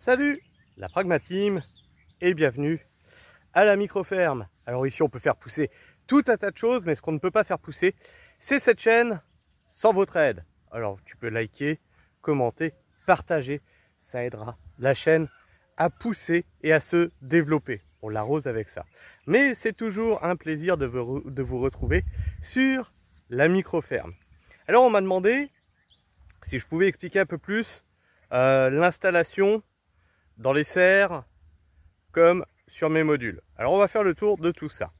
Salut la Pragma-Team et bienvenue à la micro-ferme. Alors ici on peut faire pousser tout un tas de choses, mais ce qu'on ne peut pas faire pousser, c'est cette chaîne sans votre aide. Alors tu peux liker, commenter, partager, ça aidera la chaîne à pousser et à se développer. On l'arrose avec ça. Mais c'est toujours un plaisir de vous retrouver sur la micro-ferme. Alors on m'a demandé si je pouvais expliquer un peu plus l'installation dans les serres comme sur mes modules. Alors on va faire le tour de tout ça.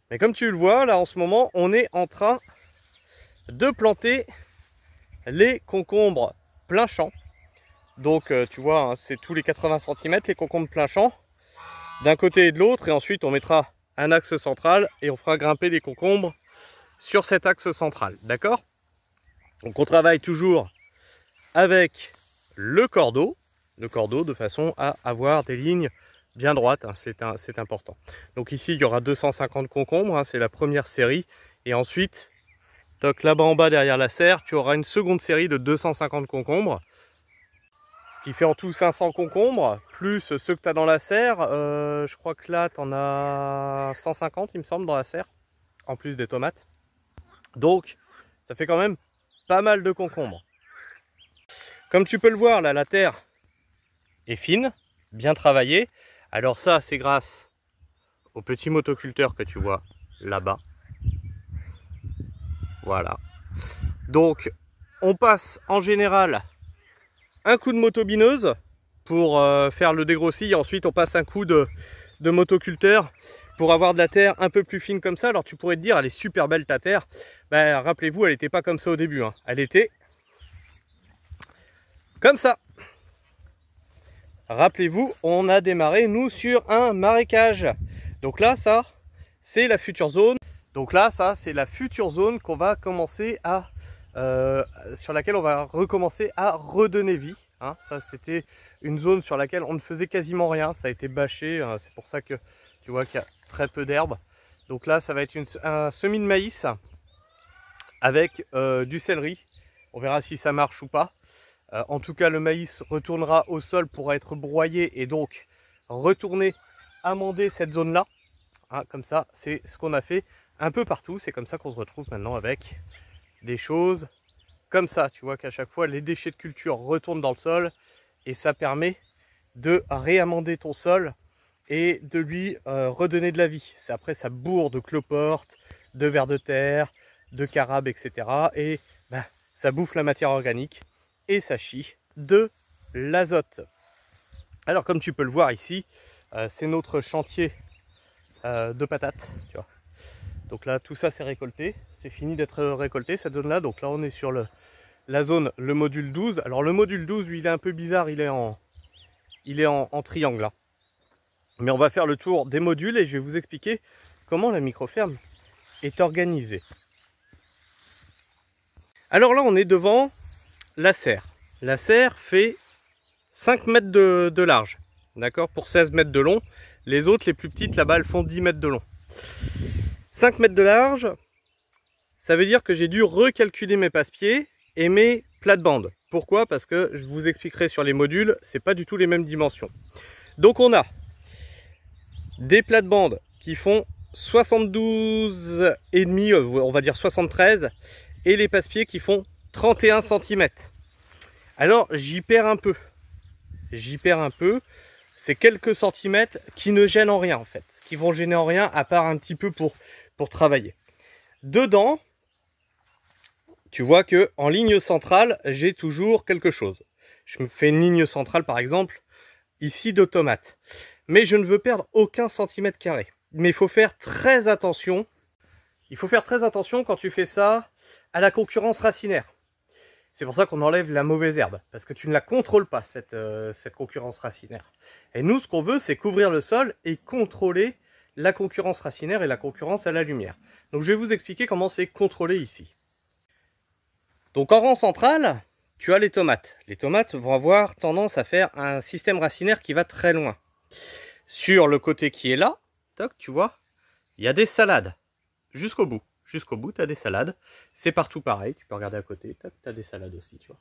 Mais comme tu le vois, là en ce moment, on est en train de planter les concombres plein champ. Donc tu vois, hein, c'est tous les 80 cm les concombres plein champ, d'un côté et de l'autre, et ensuite on mettra un axe central et on fera grimper les concombres sur cet axe central, d'accord? Donc on travaille toujours avec le cordeau de façon à avoir des lignes bien droites, hein, c'est important. Donc ici il y aura 250 concombres, hein, c'est la première série, et ensuite là-bas en bas derrière la serre tu auras une seconde série de 250 concombres, ce qui fait en tout 500 concombres plus ceux que tu as dans la serre. Je crois que là tu en as 150 il me semble dans la serre, en plus des tomates, donc ça fait quand même pas mal de concombres. Comme tu peux le voir là, la terre est fine, bien travaillée. Alors ça, c'est grâce au petit motoculteur que tu vois là-bas. Voilà. Donc, on passe en général un coup de motobineuse pour faire le dégrossi. Et ensuite, on passe un coup de motoculteur pour avoir de la terre un peu plus fine comme ça. Alors, tu pourrais te dire, elle est super belle ta terre. Ben, rappelez-vous, elle n'était pas comme ça au début, hein. Elle était comme ça. Rappelez-vous, on a démarré nous sur un marécage. Donc là, ça, c'est la future zone. Donc là, ça, c'est la future zone qu'on va commencer à, sur laquelle on va recommencer à redonner vie. Hein. Ça, c'était une zone sur laquelle on ne faisait quasiment rien. Ça a été bâché. Hein. C'est pour ça que tu vois qu'il y a très peu d'herbe. Donc là, ça va être un semis de maïs avec du céleri. On verra si ça marche ou pas. En tout cas, le maïs retournera au sol pour être broyé et donc retourner amender cette zone-là. Hein, comme ça, c'est ce qu'on a fait un peu partout. C'est comme ça qu'on se retrouve maintenant avec des choses comme ça. Tu vois qu'à chaque fois, les déchets de culture retournent dans le sol et ça permet de réamender ton sol et de lui redonner de la vie. Après, ça bourre de cloporte, de vers de terre, de carabe, etc. Et ben, ça bouffe la matière organique. Et ça chie de l'azote. Alors comme tu peux le voir ici, c'est notre chantier de patates, tu vois. Donc là tout ça c'est récolté, c'est fini d'être récolté cette zone là. Donc là on est sur la zone, le module 12. Alors le module 12 lui, il est un peu bizarre, il est en triangle là. Mais on va faire le tour des modules et je vais vous expliquer comment la micro-ferme est organisée. Alors là on est devant la serre. La serre fait 5 mètres de large, d'accord, pour 16 mètres de long. Les autres, les plus petites, là-bas, elles font 10 mètres de long. 5 mètres de large, ça veut dire que j'ai dû recalculer mes passe-pieds et mes plates-bandes. Pourquoi? Parce que je vous expliquerai sur les modules, c'est pas du tout les mêmes dimensions. Donc on a des plates-bandes qui font 72,5, on va dire 73, et les passe-pieds qui font 31 cm. Alors j'y perds un peu. C'est quelques centimètres qui ne gênent en rien en fait. Qui vont gêner en rien à part un petit peu pour travailler. Dedans, tu vois que en ligne centrale, j'ai toujours quelque chose. Je me fais une ligne centrale par exemple, ici de tomates. Mais je ne veux perdre aucun centimètre carré. Mais il faut faire très attention. Il faut faire très attention quand tu fais ça à la concurrence racinaire. C'est pour ça qu'on enlève la mauvaise herbe, parce que tu ne la contrôles pas, cette concurrence racinaire. Et nous, ce qu'on veut, c'est couvrir le sol et contrôler la concurrence racinaire et la concurrence à la lumière. Donc je vais vous expliquer comment c'est contrôlé ici. Donc en rang central, tu as les tomates. Les tomates vont avoir tendance à faire un système racinaire qui va très loin. Sur le côté qui est là, toc, tu vois, il y a des salades jusqu'au bout. Jusqu'au bout, tu as des salades. C'est partout pareil. Tu peux regarder à côté. Tu as des salades aussi, tu vois.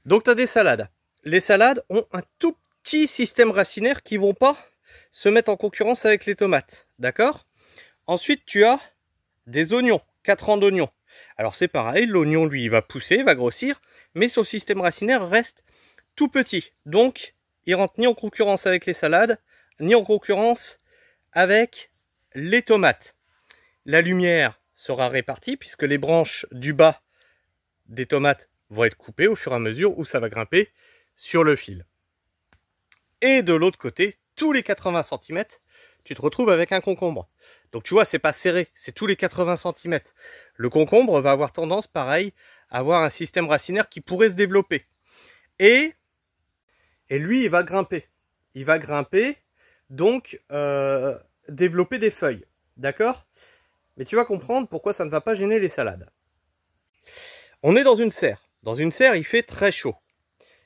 Donc, tu as des salades. les salades ont un tout petit système racinaire qui ne vont pas se mettre en concurrence avec les tomates. D'accord? Ensuite, tu as des oignons, 4 rangs d'oignons. Alors c'est pareil, l'oignon lui il va pousser, va grossir, mais son système racinaire reste tout petit. Donc il rentre ni en concurrence avec les salades, ni en concurrence avec les tomates. La lumière sera répartie puisque les branches du bas des tomates vont être coupées au fur et à mesure où ça va grimper sur le fil. Et de l'autre côté, tous les 80 cm, tu te retrouves avec un concombre. Donc tu vois, c'est pas serré, c'est tous les 80 cm. Le concombre va avoir tendance, pareil, à avoir un système racinaire qui pourrait se développer. Et lui, il va grimper. Il va grimper, donc développer des feuilles. D'accord? Mais tu vas comprendre pourquoi ça ne va pas gêner les salades. On est dans une serre. Dans une serre, il fait très chaud.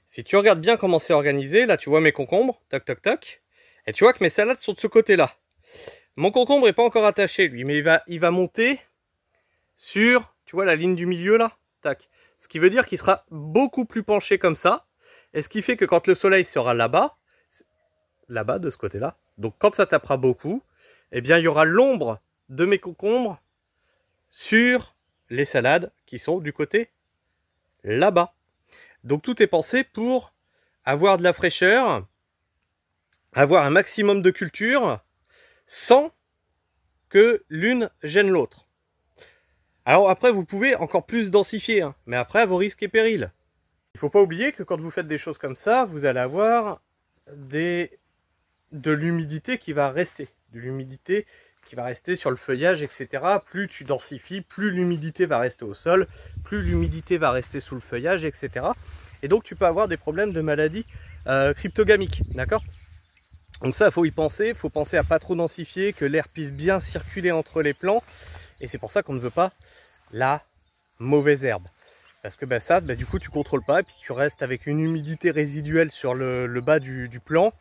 Si tu regardes bien comment c'est organisé, là tu vois mes concombres, toc toc toc, et tu vois que mes salades sont de ce côté-là. Mon concombre n'est pas encore attaché lui, mais il va monter sur, tu vois la ligne du milieu là, tac. Ce qui veut dire qu'il sera beaucoup plus penché comme ça, et ce qui fait que quand le soleil sera là-bas de ce côté-là, donc quand ça tapera beaucoup, eh bien il y aura l'ombre de mes concombres sur les salades qui sont du côté là-bas. Donc tout est pensé pour avoir de la fraîcheur, avoir un maximum de culture, sans que l'une gêne l'autre. Alors après, vous pouvez encore plus densifier, hein, mais après, à vos risques et périls. Il ne faut pas oublier que quand vous faites des choses comme ça, vous allez avoir de l'humidité qui va rester. De l'humidité qui va rester sur le feuillage, etc. Plus tu densifies, plus l'humidité va rester au sol, plus l'humidité va rester sous le feuillage, etc. Et donc tu peux avoir des problèmes de maladies cryptogamiques, d'accord? Donc ça, il faut y penser, il faut penser à pas trop densifier, que l'air puisse bien circuler entre les plants. Et c'est pour ça qu'on ne veut pas la mauvaise herbe. Parce que ça, du coup, tu contrôles pas, et puis tu restes avec une humidité résiduelle sur le bas du plant,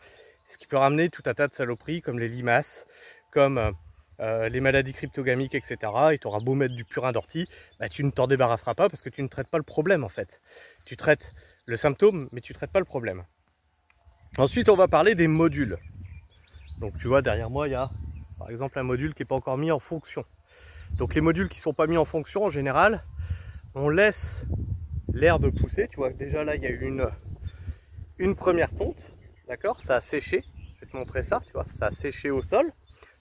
ce qui peut ramener tout un tas de saloperies, comme les limaces, comme les maladies cryptogamiques, etc. Et tu auras beau mettre du purin d'ortie, tu ne t'en débarrasseras pas parce que tu ne traites pas le problème en fait. Tu traites le symptôme, mais tu ne traites pas le problème. Ensuite, on va parler des modules. Donc tu vois, derrière moi, il y a par exemple un module qui n'est pas encore mis en fonction. Donc les modules qui ne sont pas mis en fonction, en général, on laisse l'herbe pousser. Tu vois, déjà là, il y a eu une première tonte. D'accord? Ça a séché. Je vais te montrer ça, tu vois. Ça a séché au sol.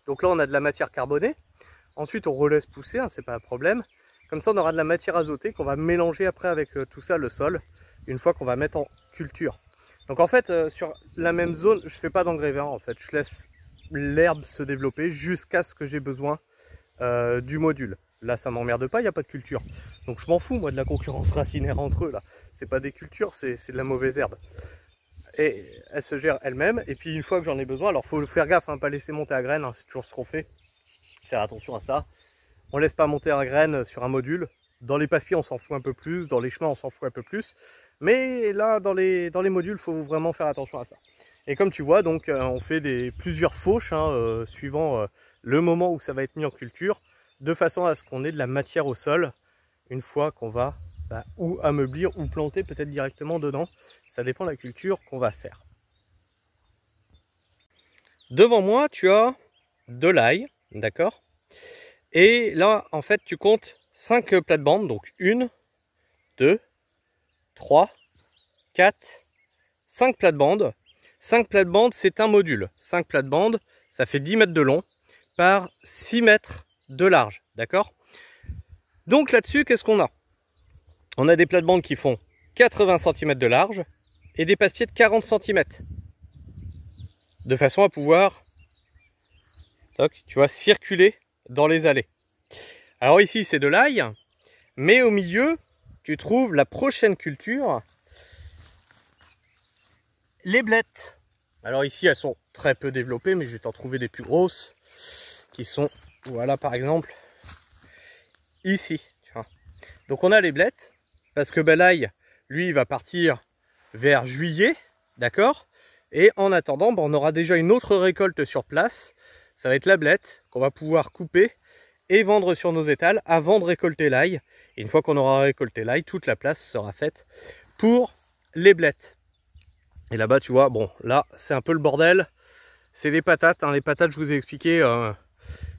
Donc là, on a de la matière carbonée. Ensuite, on relaisse pousser, hein, c'est pas un problème. Comme ça, on aura de la matière azotée qu'on va mélanger après avec tout ça, le sol, une fois qu'on va mettre en culture. Donc en fait, sur la même zone, je fais pas d'engrais vert en fait. Je laisse l'herbe se développer jusqu'à ce que j'ai besoin du module. Là, ça m'emmerde pas, il n'y a pas de culture. Donc je m'en fous, moi, de la concurrence racinaire entre eux, là. C'est pas des cultures, c'est de la mauvaise herbe. Et elle se gère elle-même. Et puis une fois que j'en ai besoin, alors faut faire gaffe, hein, pas laisser monter à graines, hein, c'est toujours ce qu'on fait. Faire attention à ça. On laisse pas monter à graines sur un module. Dans les passe-pieds, on s'en fout un peu plus. Dans les chemins, on s'en fout un peu plus. Mais là, dans les modules, il faut vraiment faire attention à ça. Et comme tu vois, donc, on fait plusieurs fauches, hein, suivant le moment où ça va être mis en culture, de façon à ce qu'on ait de la matière au sol, une fois qu'on va ou ameublir ou planter peut-être directement dedans. Ça dépend de la culture qu'on va faire. Devant moi, tu as de l'ail, d'accord? Et là, en fait, tu comptes 5 plates-bandes, donc 1, 2, 3, 4, 5 plates-bandes. 5 plates-bandes, c'est un module. 5 plates-bandes, ça fait 10 mètres de long par 6 mètres de large, d'accord? Donc là-dessus, qu'est-ce qu'on a? On a des plates-bandes qui font 80 cm de large et des passe-pieds de 40 cm. De façon à pouvoir, tu vois, circuler dans les allées. Alors ici, c'est de l'ail, mais au milieu, tu trouves la prochaine culture, les blettes. Alors ici, elles sont très peu développées, mais je vais t'en trouver des plus grosses, qui sont, voilà, par exemple, ici. Tu vois. Donc on a les blettes, parce que l'ail, lui, il va partir vers juillet, d'accord? Et en attendant, on aura déjà une autre récolte sur place. Ça va être la blette qu'on va pouvoir couper et vendre sur nos étals avant de récolter l'ail. Et une fois qu'on aura récolté l'ail, toute la place sera faite pour les blettes. Et là-bas, tu vois, bon, là, c'est un peu le bordel. C'est les patates. Hein. Les patates, je vous ai expliqué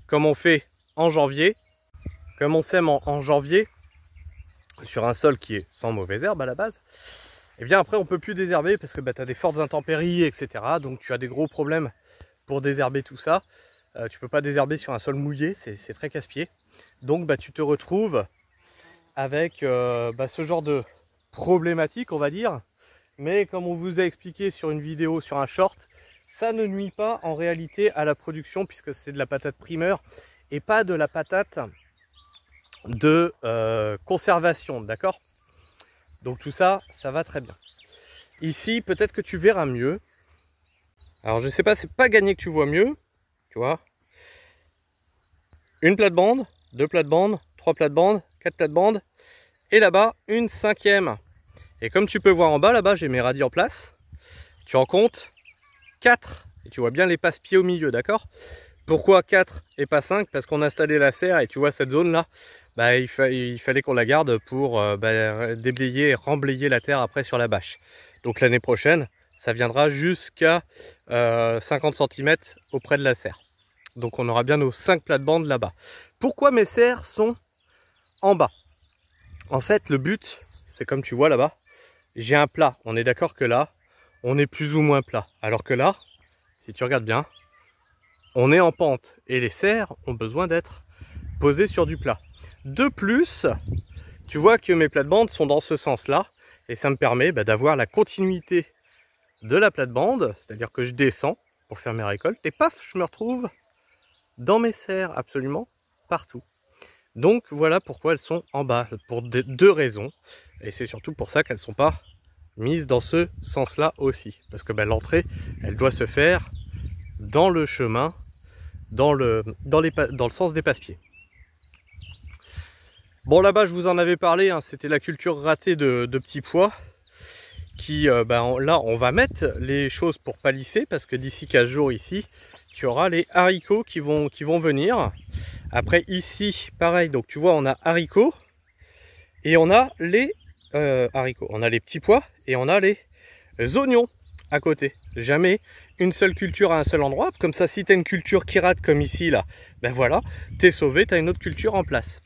comment on fait en janvier. Comme on sème en janvier, sur un sol qui est sans mauvaise herbe à la base, et bien après, on peut plus désherber parce que bah, tu as des fortes intempéries, etc. Donc, tu as des gros problèmes pour désherber tout ça. Tu peux pas désherber sur un sol mouillé, c'est très casse-pied. Donc, bah, tu te retrouves avec ce genre de problématique, on va dire. Mais comme on vous a expliqué sur une vidéo, sur un short, ça ne nuit pas en réalité à la production puisque c'est de la patate primeur et pas de la patate de conservation, d'accord? Donc tout ça, ça va très bien. Ici, peut-être que tu verras mieux. Alors je sais pas, c'est pas gagné que tu vois mieux, tu vois. Une plate-bande, 2 plates-bandes, 3 plates-bandes, 4 plates-bandes, et là-bas, une 5e. Et comme tu peux voir en bas, là-bas, j'ai mes radis en place. Tu en comptes 4, et tu vois bien les passe-pieds au milieu, d'accord? Pourquoi 4 et pas 5? Parce qu'on a installé la serre, et tu vois cette zone-là, bah, il fallait qu'on la garde pour déblayer et remblayer la terre après sur la bâche. Donc l'année prochaine, ça viendra jusqu'à 50 cm auprès de la serre. Donc on aura bien nos 5 plates-bandes là-bas. Pourquoi mes serres sont en bas? En fait, le but, c'est comme tu vois là-bas, j'ai un plat. On est d'accord que là, on est plus ou moins plat. Alors que là, si tu regardes bien, on est en pente. Et les serres ont besoin d'être posées sur du plat. De plus, tu vois que mes plates-bandes sont dans ce sens-là. Et ça me permet d'avoir la continuité de la plate-bande. C'est-à-dire que je descends pour faire mes récoltes. Et paf, je me retrouve dans mes serres absolument partout. Donc voilà pourquoi elles sont en bas, pour deux raisons. Et c'est surtout pour ça qu'elles ne sont pas mises dans ce sens-là aussi. Parce que l'entrée, elle doit se faire dans le chemin, dans le sens des passe-pieds. Bon, là-bas, je vous en avais parlé, hein, c'était la culture ratée de petits pois. Qui, là, on va mettre les choses pour palisser, parce que d'ici 15 jours ici, tu auras les haricots qui vont venir. Après ici, pareil, donc tu vois, on a haricots et on a les haricots. On a les petits pois et on a les oignons à côté. Jamais une seule culture à un seul endroit. Comme ça, si tu as une culture qui rate comme ici, là, ben voilà, t'es sauvé, tu as une autre culture en place.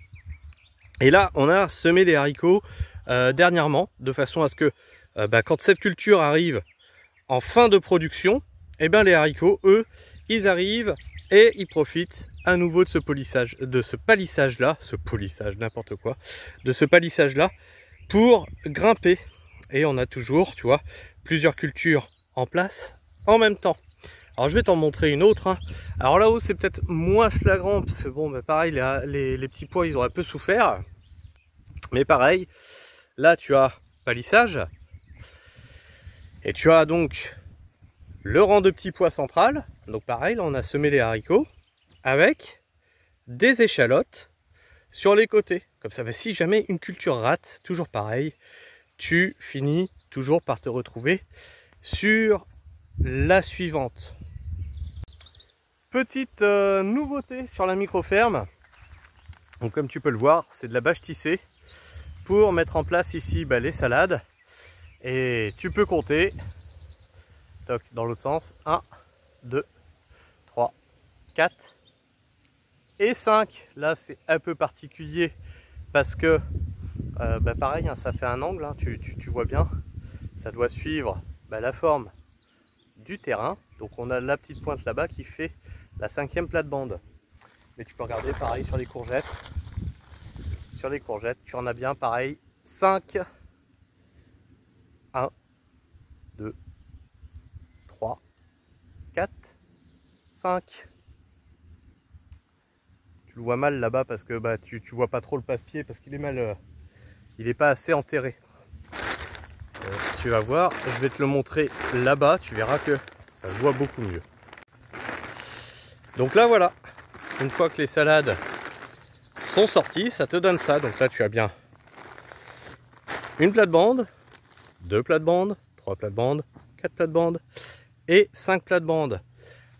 Et là, on a semé les haricots dernièrement, de façon à ce que quand cette culture arrive en fin de production, et les haricots, eux, ils arrivent et ils profitent à nouveau de ce palissage là, n'importe quoi, de ce palissage là pour grimper. Et on a toujours, tu vois, plusieurs cultures en place en même temps. Alors je vais t'en montrer une autre. Hein. Alors là-haut c'est peut-être moins flagrant parce que bon, pareil, les petits pois ils ont un peu souffert. Mais pareil, là tu as palissage et tu as donc le rang de petits pois central. Donc pareil, là on a semé les haricots avec des échalotes sur les côtés. Comme ça, si jamais une culture rate, toujours pareil, tu finis toujours par te retrouver sur la suivante. Petite nouveauté sur la micro-ferme. Donc comme tu peux le voir, c'est de la bâche tissée pour mettre en place ici les salades. Et tu peux compter, toc, dans l'autre sens, 1, 2, 3, 4 et 5. Là c'est un peu particulier parce que pareil, hein, ça fait un angle, hein, tu vois bien, ça doit suivre la forme du terrain. Donc on a la petite pointe là-bas qui fait la 5e plate-bande. Mais tu peux regarder pareil sur les courgettes. Sur les courgettes, tu en as bien pareil 5. 1, 2, 3, 4, 5. Tu le vois mal là-bas parce que tu vois pas trop le passe-pied parce qu'il est mal, il n'est pas assez enterré. Tu vas voir, je vais te le montrer là-bas, tu verras que ça se voit beaucoup mieux. Donc là voilà, une fois que les salades sont sorties, ça te donne ça. Donc là tu as bien une plate-bande, 2 plates-bandes, 3 plates-bandes, 4 plates-bandes et 5 plates-bandes.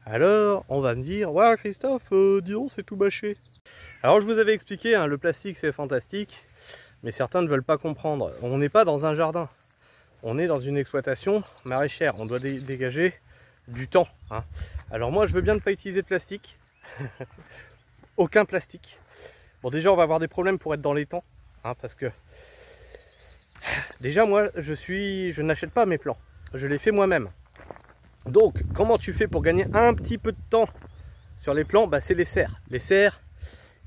Alors on va me dire, ouais Christophe, dis donc c'est tout bâché. Alors je vous avais expliqué, hein, le plastique c'est fantastique, mais certains ne veulent pas comprendre. On n'est pas dans un jardin, on est dans une exploitation maraîchère, on doit dégager du temps, hein. Alors moi je veux bien ne pas utiliser de plastique, aucun plastique. Bon déjà on va avoir des problèmes pour être dans les temps, hein, parce que déjà moi je n'achète pas mes plants, je les fais moi-même. Donc comment tu fais pour gagner un petit peu de temps sur les plants? Bah, c'est les serres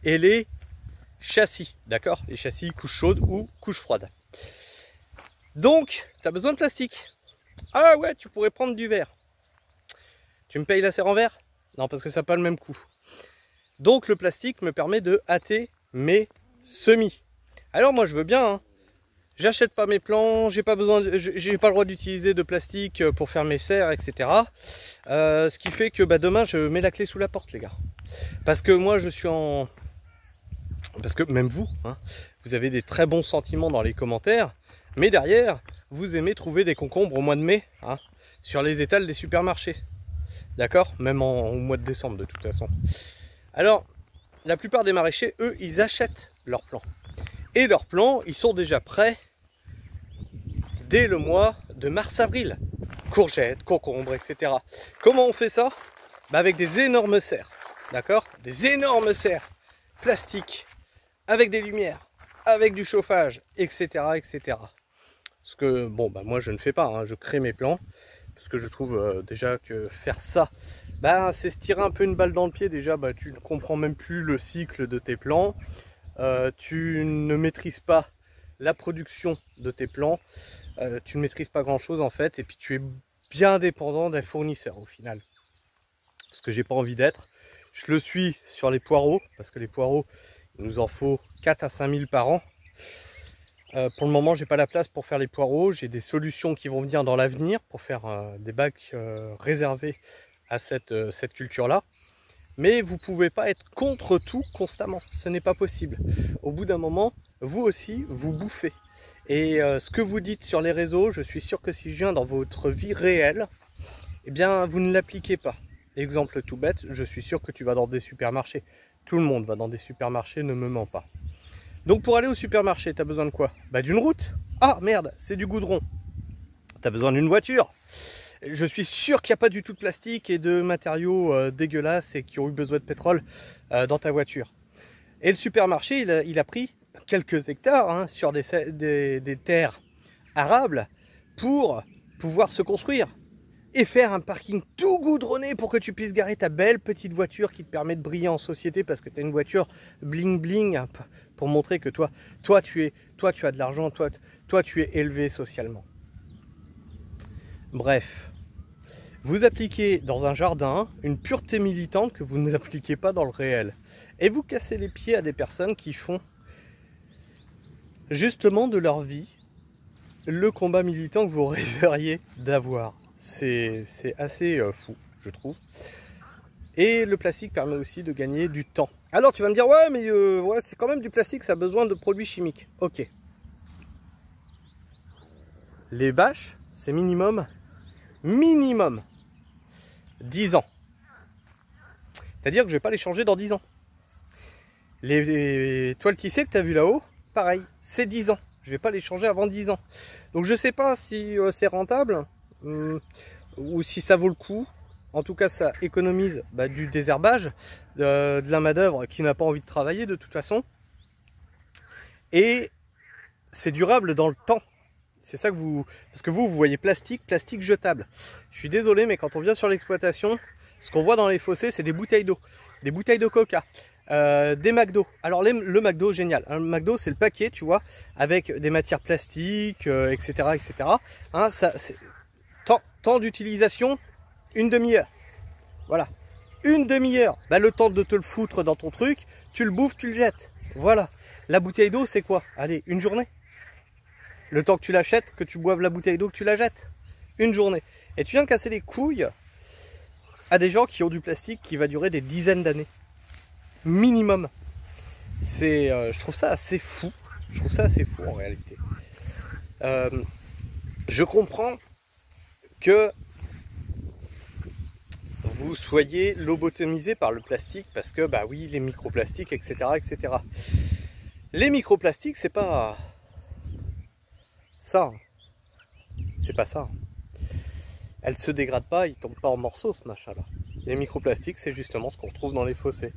et les châssis, d'accord? Les châssis couche chaude ou couche froide. Donc tu as besoin de plastique. Ah ouais, tu pourrais prendre du verre. Tu me payes la serre en verre? Non, parce que ça n'a pas le même coût. Donc le plastique me permet de hâter mes semis. Alors moi je veux bien, hein. J'achète pas mes plants, j'ai pas besoin, j'ai pas le droit d'utiliser de plastique pour faire mes serres, etc. Ce qui fait que bah, demain je mets la clé sous la porte, les gars. Parce que moi je suis en... Parce que même vous, hein, vous avez des très bons sentiments dans les commentaires, mais derrière, vous aimez trouver des concombres au mois de mai, hein, sur les étals des supermarchés. D'accord? Même au mois de décembre de toute façon. Alors, la plupart des maraîchers, eux, ils achètent leurs plants. Et leurs plants, ils sont déjà prêts dès le mois de mars-avril. Courgettes, concombres, etc. Comment on fait ça? Bah avec des énormes serres. D'accord? Des énormes serres plastiques, avec des lumières, avec du chauffage, etc. etc. Ce que, bon, bah moi je ne fais pas, hein, je crée mes plants. Parce que je trouve déjà que faire ça, bah, c'est se tirer un peu une balle dans le pied. Déjà, bah, tu ne comprends même plus le cycle de tes plants. Tu ne maîtrises pas la production de tes plants. Tu ne maîtrises pas grand chose en fait. Et puis tu es bien dépendant d'un fournisseur au final. Ce que j'ai pas envie d'être. Je le suis sur les poireaux. Parce que les poireaux, il nous en faut 4 à 5 000 par an. Pour le moment, j'ai pas la place pour faire les poireaux. J'ai des solutions qui vont venir dans l'avenir pour faire des bacs réservés à cette culture-là. Mais vous ne pouvez pas être contre tout constamment. Ce n'est pas possible. Au bout d'un moment, vous aussi, vous bouffez. Et ce que vous dites sur les réseaux, je suis sûr que si je viens dans votre vie réelle, eh bien, vous ne l'appliquez pas. Exemple tout bête, je suis sûr que tu vas dans des supermarchés. Tout le monde va dans des supermarchés, ne me mens pas. Donc pour aller au supermarché, tu as besoin de quoi? Bah d'une route. Ah merde, c'est du goudron. Tu as besoin d'une voiture. Je suis sûr qu'il n'y a pas du tout de plastique et de matériaux dégueulasses et qui ont eu besoin de pétrole dans ta voiture. Et le supermarché, il a pris quelques hectares, hein, sur des terres arables pour pouvoir se construire. Et faire un parking tout goudronné pour que tu puisses garer ta belle petite voiture qui te permet de briller en société parce que tu as une voiture bling bling, hein, pour montrer que toi tu as de l'argent, toi tu es élevé socialement. Bref, vous appliquez dans un jardin une pureté militante que vous n'appliquez pas dans le réel. Et vous cassez les pieds à des personnes qui font justement de leur vie le combat militant que vous rêveriez d'avoir. C'est assez fou, je trouve. Et le plastique permet aussi de gagner du temps. Alors tu vas me dire, ouais, mais ouais, c'est quand même du plastique, ça a besoin de produits chimiques. Ok. Les bâches, c'est minimum 10 ans. C'est-à-dire que je ne vais pas les changer dans 10 ans. Les toiles tissées que tu as vues là-haut, pareil, c'est 10 ans. Je ne vais pas les changer avant 10 ans. Donc je ne sais pas si c'est rentable ou si ça vaut le coup. En tout cas, ça économise du désherbage, de la main-d'œuvre qui n'a pas envie de travailler de toute façon. Et c'est durable dans le temps. C'est ça que vous... Parce que vous voyez plastique jetable. Je suis désolé, mais quand on vient sur l'exploitation, ce qu'on voit dans les fossés, c'est des bouteilles d'eau. Des bouteilles de coca. Des McDo. Alors le McDo, génial. Un McDo, c'est le paquet, tu vois, avec des matières plastiques, etc. etc. Hein, ça, temps d'utilisation, une demi-heure. Voilà. Une demi-heure. Le temps de te le foutre dans ton truc, tu le bouffes, tu le jettes. Voilà. La bouteille d'eau, c'est quoi? Allez, une journée. Le temps que tu l'achètes, que tu boives la bouteille d'eau, que tu la jettes. Une journée. Et tu viens de casser les couilles à des gens qui ont du plastique qui va durer des dizaines d'années. Minimum. Je trouve ça assez fou. Je trouve ça assez fou en réalité. Je comprends que vous soyez lobotomisé par le plastique parce que, bah oui, les microplastiques, etc. etc. Les microplastiques, c'est pas ça. C'est pas ça. Elle se dégrade pas, il tombe pas en morceaux ce machin-là. Les microplastiques, c'est justement ce qu'on retrouve dans les fossés,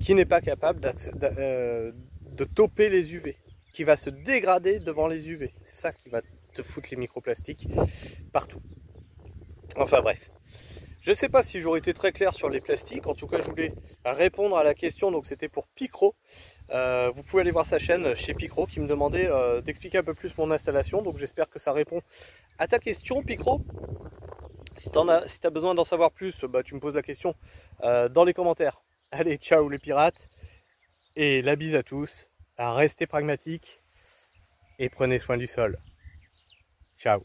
qui n'est pas capable de toper les UV, qui va se dégrader devant les UV. C'est ça qui va te foutre les microplastiques partout. Enfin bref. Je ne sais pas si j'aurais été très clair sur les plastiques. En tout cas, je voulais répondre à la question. Donc c'était pour Picro. Vous pouvez aller voir sa chaîne chez Picro qui me demandait d'expliquer un peu plus mon installation. Donc j'espère que ça répond à ta question, Picro. Si tu as besoin d'en savoir plus, bah, tu me poses la question dans les commentaires. Allez, ciao les pirates. Et la bise à tous. Restez pragmatiques et prenez soin du sol. Ciao.